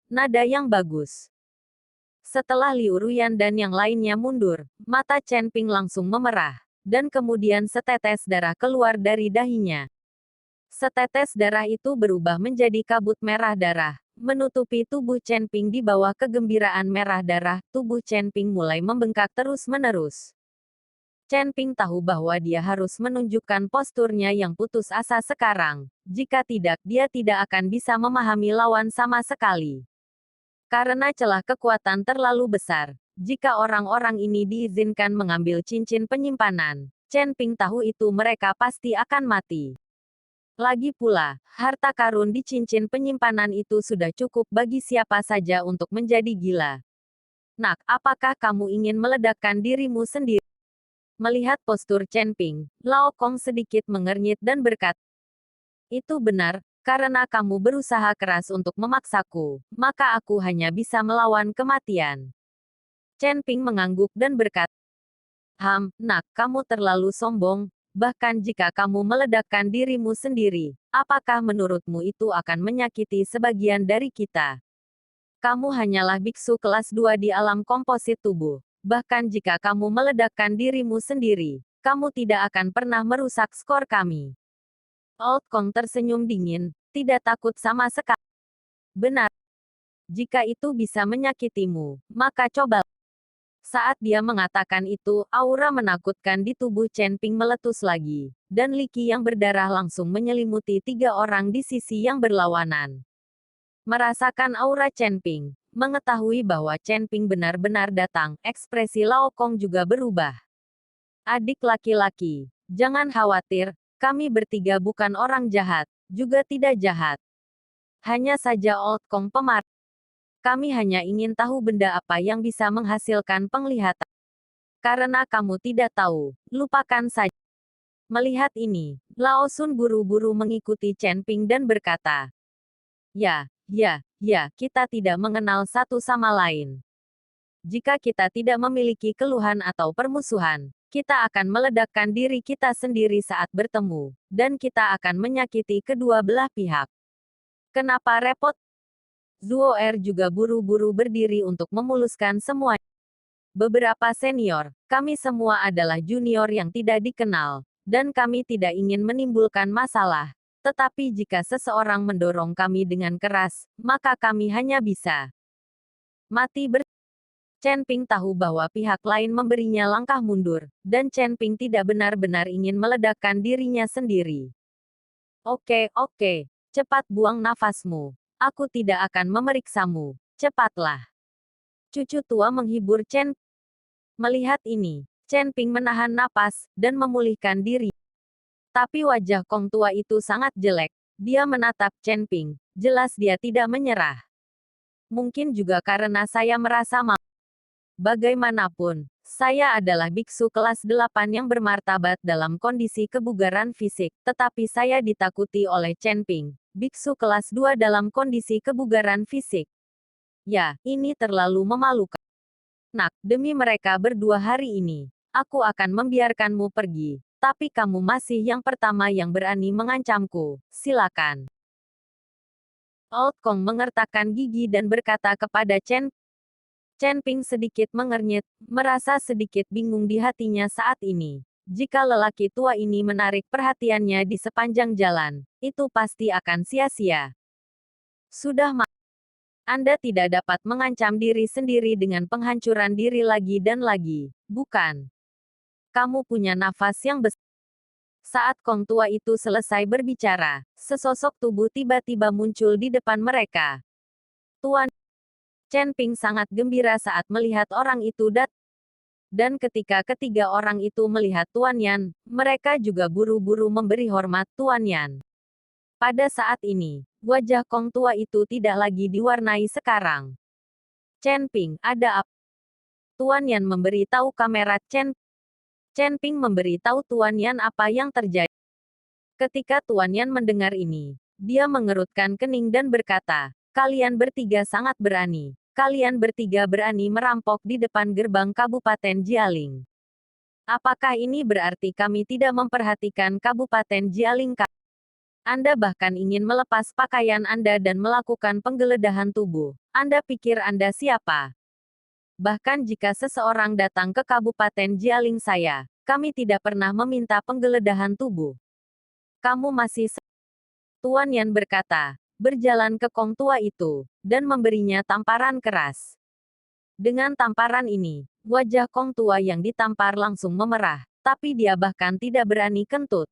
Nada yang bagus. Setelah Liu Ruyan dan yang lainnya mundur, mata Chen Ping langsung memerah, dan kemudian setetes darah keluar dari dahinya. Setetes darah itu berubah menjadi kabut merah darah, menutupi tubuh Chen Ping di bawah kegembiraan merah darah. Tubuh Chen Ping mulai membengkak terus-menerus. Chen Ping tahu bahwa dia harus menunjukkan posturnya yang putus asa sekarang. Jika tidak, dia tidak akan bisa memahami lawan sama sekali. Karena celah kekuatan terlalu besar, jika orang-orang ini diizinkan mengambil cincin penyimpanan, Chen Ping tahu itu mereka pasti akan mati. Lagi pula, harta karun di cincin penyimpanan itu sudah cukup bagi siapa saja untuk menjadi gila. Nak, apakah kamu ingin meledakkan dirimu sendiri? Melihat postur Chen Ping, Lao Kong sedikit mengernyit dan berkata, itu benar, karena kamu berusaha keras untuk memaksaku, maka aku hanya bisa melawan kematian. Chen Ping mengangguk dan berkata, nak, kamu terlalu sombong, bahkan jika kamu meledakkan dirimu sendiri, apakah menurutmu itu akan menyakiti sebagian dari kita? Kamu hanyalah biksu kelas 2 di alam komposit tubuh, bahkan jika kamu meledakkan dirimu sendiri, kamu tidak akan pernah merusak skor kami. Old Kong tersenyum dingin, tidak takut sama sekali. Benar. Jika itu bisa menyakitimu, maka coba. Saat dia mengatakan itu, aura menakutkan di tubuh Chen Ping meletus lagi, dan Li Qi yang berdarah langsung menyelimuti 3 orang di sisi yang berlawanan. Merasakan aura Chen Ping, mengetahui bahwa Chen Ping benar-benar datang, ekspresi Lao Kong juga berubah. Adik laki-laki, jangan khawatir, kami bertiga bukan orang jahat, juga tidak jahat. Hanya saja Old Kong pemarah. Kami hanya ingin tahu benda apa yang bisa menghasilkan penglihatan. Karena kamu tidak tahu, lupakan saja. Melihat ini, Lao Sun buru-buru mengikuti Chen Ping dan berkata, ya, kita tidak mengenal satu sama lain. Jika kita tidak memiliki keluhan atau permusuhan, kita akan meledakkan diri kita sendiri saat bertemu, dan kita akan menyakiti kedua belah pihak. Kenapa repot? Zuo Er juga buru-buru berdiri untuk memuluskan semua. Beberapa senior, kami semua adalah junior yang tidak dikenal, dan kami tidak ingin menimbulkan masalah. Tetapi jika seseorang mendorong kami dengan keras, maka kami hanya bisa mati bersama. Chen Ping tahu bahwa pihak lain memberinya langkah mundur, dan Chen Ping tidak benar-benar ingin meledakkan dirinya sendiri. Oke, cepat buang nafasmu. Aku tidak akan memeriksamu. Cepatlah. Cucu tua menghibur Chen. Melihat ini, Chen Ping menahan napas, dan memulihkan diri. Tapi wajah Kong tua itu sangat jelek. Dia menatap Chen Ping, jelas dia tidak menyerah. Mungkin juga karena saya merasa malu. Bagaimanapun, saya adalah biksu kelas 8 yang bermartabat dalam kondisi kebugaran fisik, tetapi saya ditakuti oleh Chen Ping, biksu kelas 2 dalam kondisi kebugaran fisik. Ya, ini terlalu memalukan. Nak, demi mereka berdua hari ini, aku akan membiarkanmu pergi, tapi kamu masih yang pertama yang berani mengancamku, silakan. Old Kong mengertakkan gigi dan berkata kepada Chen Ping sedikit mengernyit, merasa sedikit bingung di hatinya saat ini. Jika lelaki tua ini menarik perhatiannya di sepanjang jalan, itu pasti akan sia-sia. Sudah Anda tidak dapat mengancam diri sendiri dengan penghancuran diri lagi dan lagi, bukan? Kamu punya nafas yang besar. Saat Kong tua itu selesai berbicara, sesosok tubuh tiba-tiba muncul di depan mereka. Tuan Chen Ping sangat gembira saat melihat orang itu dan ketika ketiga orang itu melihat Tuan Yan, mereka juga buru-buru memberi hormat Tuan Yan. Pada saat ini, wajah Kong tua itu tidak lagi diwarnai sekarang. Chen Ping, ada apa? Tuan Yan memberi tahu kamera Chen Ping memberi tahu Tuan Yan apa yang terjadi. Ketika Tuan Yan mendengar ini, dia mengerutkan kening dan berkata, kalian bertiga sangat berani. Kalian bertiga berani merampok di depan gerbang Kabupaten Jialing. Apakah ini berarti kami tidak memperhatikan Kabupaten Jialing? Anda bahkan ingin melepas pakaian Anda dan melakukan penggeledahan tubuh. Anda pikir Anda siapa? Bahkan jika seseorang datang ke Kabupaten Jialing saya, kami tidak pernah meminta penggeledahan tubuh. Kamu masih Tuan Yan berkata, berjalan ke Kong tua itu, dan memberinya tamparan keras. Dengan tamparan ini, wajah Kong tua yang ditampar langsung memerah, tapi dia bahkan tidak berani kentut.